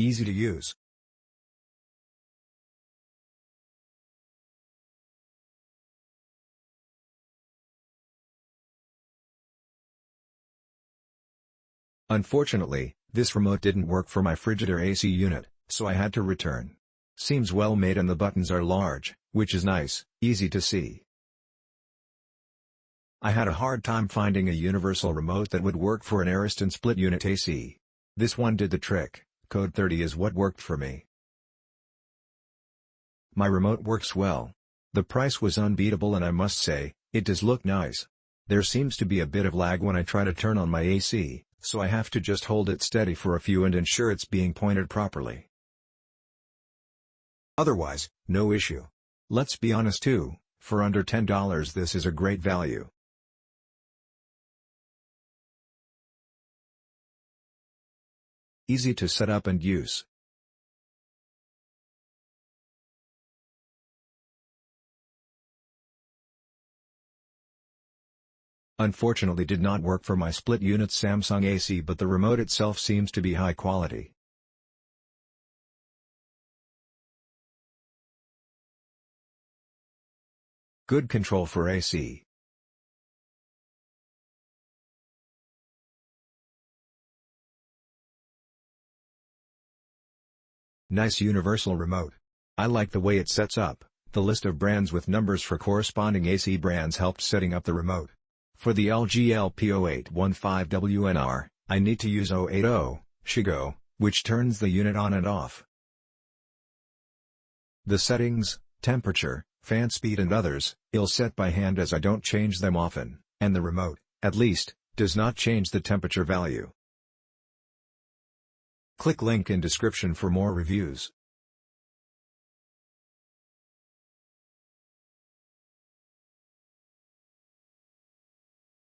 Easy to use. Unfortunately, this remote didn't work for my Frigidaire AC unit, so I had to return. Seems well made and the buttons are large, which is nice, easy to see. I had a hard time finding a universal remote that would work for an Ariston split unit AC. This one did the trick. Code 30 is what worked for me. My remote works well. The price was unbeatable and I must say, it does look nice. There seems to be a bit of lag when I try to turn on my AC, so I have to just hold it steady for a few and ensure it's being pointed properly. Otherwise, no issue. Let's be honest too, for under $10 this is a great value. Easy to set up and use. Unfortunately did not work for my split unit Samsung AC, but the remote itself seems to be high quality. Good control for AC. Nice universal remote. I like the way it sets up. The list of brands with numbers for corresponding AC brands helped setting up the remote. For the LG LP0815WNR, I need to use 080, Richgv, which turns the unit on and off. The settings, temperature, fan speed and others, I'll set by hand as I don't change them often, and the remote, at least, does not change the temperature value. Click link in description for more reviews.